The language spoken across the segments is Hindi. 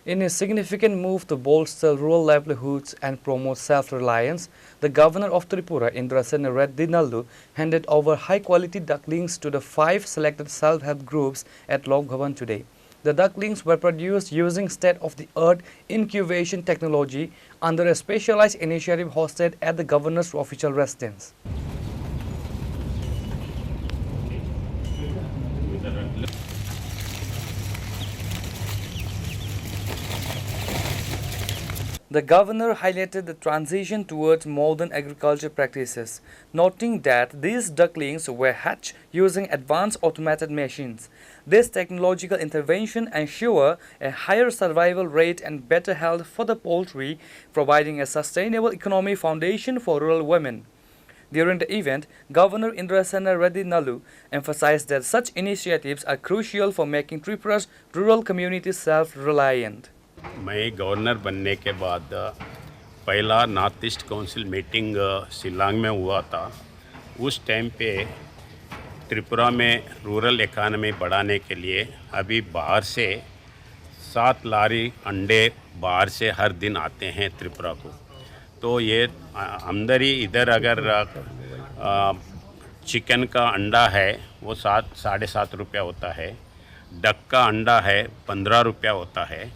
In a significant move to bolster rural livelihoods and promote self-reliance, the governor of Tripura, Indrasena Reddy Nallu, handed over high-quality ducklings to the 5 selected self-help groups at Lok Bhavan today. The ducklings were produced using state-of-the-art incubation technology under a specialized initiative hosted at the governor's official residence. The governor highlighted the transition towards modern agriculture practices, noting that these ducklings were hatched using advanced automated machines. This technological intervention ensured a higher survival rate and better health for the poultry, providing a sustainable economic foundation for rural women. During the event, Governor Indrasena Reddy Nallu emphasized that such initiatives are crucial for making Tripura's rural communities self-reliant. मैं गवर्नर बनने के बाद पहला north east council meeting Shillong में हुआ था। उस टाइम पे त्रिपुरा में रूरल इकानमी बढ़ाने के लिए अभी बाहर से 7 लारी अंडे बाहर से हर दिन आते हैं त्रिपुरा को। तो ये आमदनी इधर अगर चिकन का अंडा है वो 7-7.5 रुपया होता है, डक का अंडा है 15 रुपया होता है।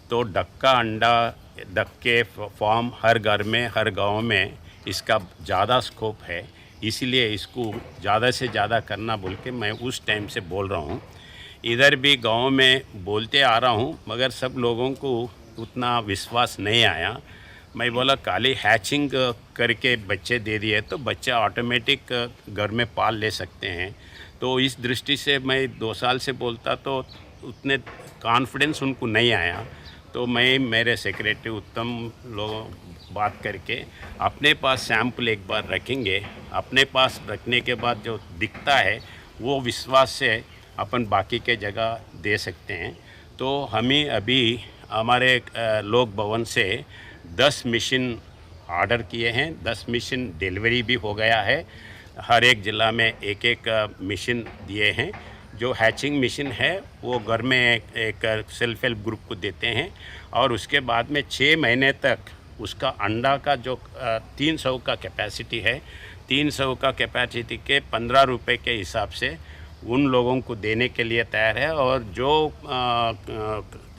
तो डक का अंडा, डक के फार्म हर घर में, हर गांव में इसका ज़्यादा स्कोप है, इसीलिए इसको ज़्यादा से ज़्यादा करना बोल के मैं उस टाइम से बोल रहा हूँ। इधर भी गांव में बोलते आ रहा हूँ, मगर सब लोगों को उतना विश्वास नहीं आया। मैं बोला खाली हैचिंग करके बच्चे दे दिए तो बच्चे ऑटोमेटिक घर में पाल ले सकते हैं। तो इस दृष्टि से मैं 2 साल से बोलता तो उतने कॉन्फिडेंस उनको नहीं आया। तो मैं मेरे सेक्रेटरी उत्तम लोगों बात करके अपने पास सैंपल एक बार रखेंगे। अपने पास रखने के बाद जो दिखता है वो विश्वास से अपन बाकी के जगह दे सकते हैं। तो हमें अभी हमारे लोक भवन से 10 मशीन ऑर्डर किए हैं, 10 मशीन डिलीवरी भी हो गया है। हर एक ज़िला में एक मशीन दिए हैं। जो हैचिंग मशीन है वो घर में एक सेल्फ हेल्प ग्रुप को देते हैं और उसके बाद में 6 महीने तक उसका अंडा का जो 300 का कैपेसिटी है, 300 का कैपेसिटी के 15 रुपये के हिसाब से उन लोगों को देने के लिए तैयार है। और जो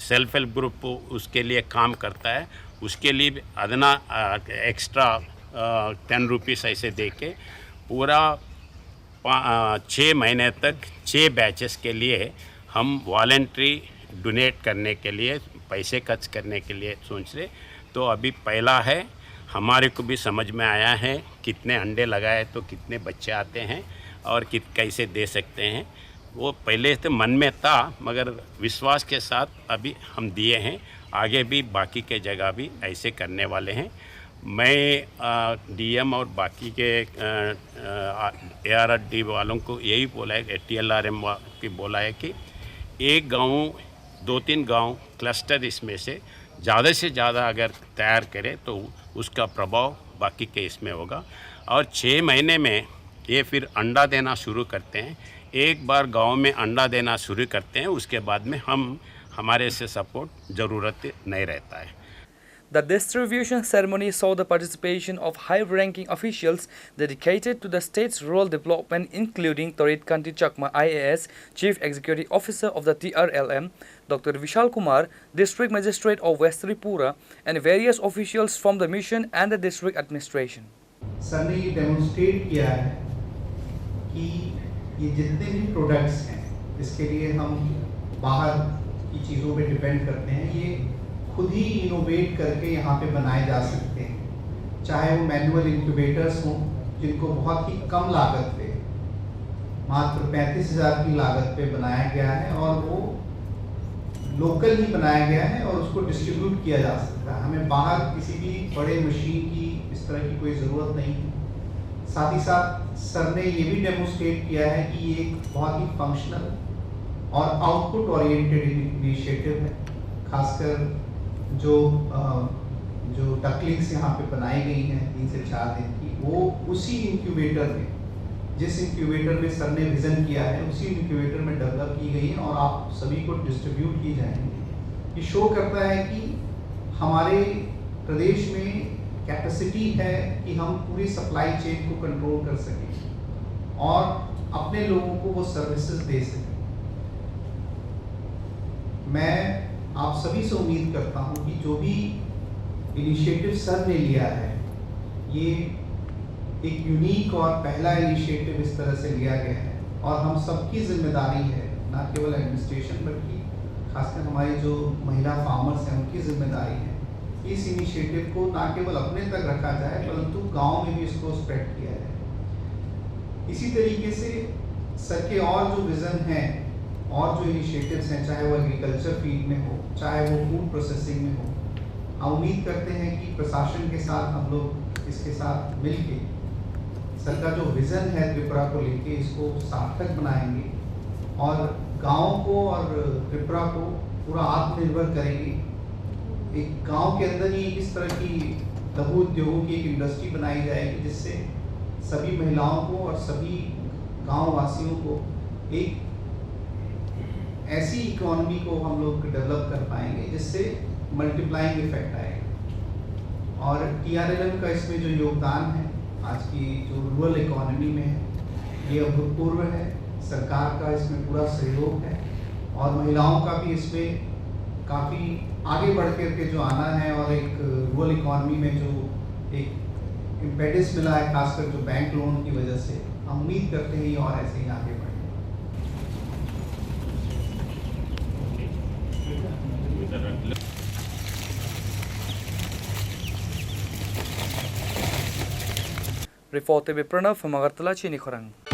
सेल्फ हेल्प ग्रुप उसके लिए काम करता है उसके लिए अदना एक्स्ट्रा 10 रुपीस ऐसे दे के पूरा 6 महीने तक 6 बैचेस के लिए हम वॉलंटरी डोनेट करने के लिए पैसे खर्च करने के लिए सोच रहे। तो अभी पहला है, हमारे को भी समझ में आया है कितने अंडे लगाए तो कितने बच्चे आते हैं और कैसे दे सकते हैं। वो पहले तो मन में था मगर विश्वास के साथ अभी हम दिए हैं। आगे भी बाकी के जगह भी ऐसे करने वाले हैं। मैं डीएम और बाकी के ARRD वालों को यही बोला है, TLRM की बोला है कि एक गांव 2-3 गांव क्लस्टर इसमें से ज़्यादा अगर तैयार करें तो उसका प्रभाव बाकी के इसमें होगा। और 6 महीने में ये फिर अंडा देना शुरू करते हैं। एक बार गांव में अंडा देना शुरू करते हैं उसके बाद में हमारे से सपोर्ट ज़रूरत नहीं रहता है। The distribution ceremony saw the participation of high-ranking officials dedicated to the state's rural development, including Torit Kanti Chakma IAS, Chief Executive Officer of the TRLM, Dr. Vishal Kumar, District Magistrate of West Tripura, and various officials from the mission and the district administration. Sir ने ये डेमोन्स्ट्रेट किया है कि ये जितने भी प्रोडक्ट्स हैं इसके लिए हम बाहर की चीज़ों पे डिपेंड करते हैं, ये खुद ही इनोवेट करके यहाँ पे बनाए जा सकते हैं। चाहे वो मैनुअल इंक्यूबेटर्स हों जिनको बहुत ही कम लागत पे, मात्र 35,000 की लागत पे बनाया गया है और वो लोकल ही बनाया गया है और उसको डिस्ट्रीब्यूट किया जा सकता है। हमें बाहर किसी भी बड़े मशीन की इस तरह की कोई ज़रूरत नहीं है। साथ ही साथ सर ने ये भी डेमोन्स्ट्रेट किया है कि ये एक बहुत ही फंक्शनल और आउटपुट ओरिएंटेड इनिशिएटिव है। खासकर जो डकलिंग्स यहाँ पे बनाई गई हैं 3 से 4 दिन की, वो उसी इंक्यूबेटर में, जिस इंक्यूबेटर में सर ने विज़न किया है उसी इंक्यूबेटर में डेवलप की गई है और आप सभी को डिस्ट्रीब्यूट की जाएंगी। ये शो करता है कि हमारे प्रदेश में कैपेसिटी है कि हम पूरी सप्लाई चेन को कंट्रोल कर सकें और अपने लोगों को वो सर्विसेज दे सकें। मैं आप सभी से उम्मीद करता हूं कि जो भी इनिशिएटिव सर ने लिया है, ये एक यूनिक और पहला इनिशिएटिव इस तरह से लिया गया है और हम सबकी जिम्मेदारी है, ना केवल एडमिनिस्ट्रेशन बल्कि खासकर हमारी जो महिला फार्मर्स हैं उनकी जिम्मेदारी है इस इनिशिएटिव को ना केवल अपने तक रखा जाए परंतु गांव में भी इसको स्प्रेड किया जाए। इसी तरीके से सर के और जो विज़न हैं और जो इनिशिएटिव्स हैं, चाहे वो एग्रीकल्चर फील्ड में हो, चाहे वो फूड प्रोसेसिंग में हो, हम उम्मीद करते हैं कि प्रशासन के साथ हम लोग इसके साथ मिलके सर का जो विज़न है त्रिपुरा को लेके इसको सार्थक बनाएंगे और गाँव को और त्रिपुरा को पूरा आत्मनिर्भर करेंगे। एक गांव के अंदर ही इस तरह की लघु उद्योगों की एक इंडस्ट्री बनाई जाएगी जिससे सभी महिलाओं को और सभी गांव वासियों को एक ऐसी इकोनॉमी को हम लोग डेवलप कर पाएंगे जिससे मल्टीप्लाइंग इफेक्ट आएगा। और TRLM का इसमें जो योगदान है आज की जो रूरल इकोनॉमी में है ये अभूतपूर्व है। सरकार का इसमें पूरा सहयोग है और महिलाओं का भी इसमें काफ़ी आगे बढ़ करके जो आना है और एक रूरल इकोनॉमी में जो एक इम्पेटस मिला है खासकर जो बैंक लोन की वजह से, हम उम्मीद करते हैं और ऐसे ही आगे बढ़े। रिपोर्ट प्रणव, अगरतला, चीनी खरंग।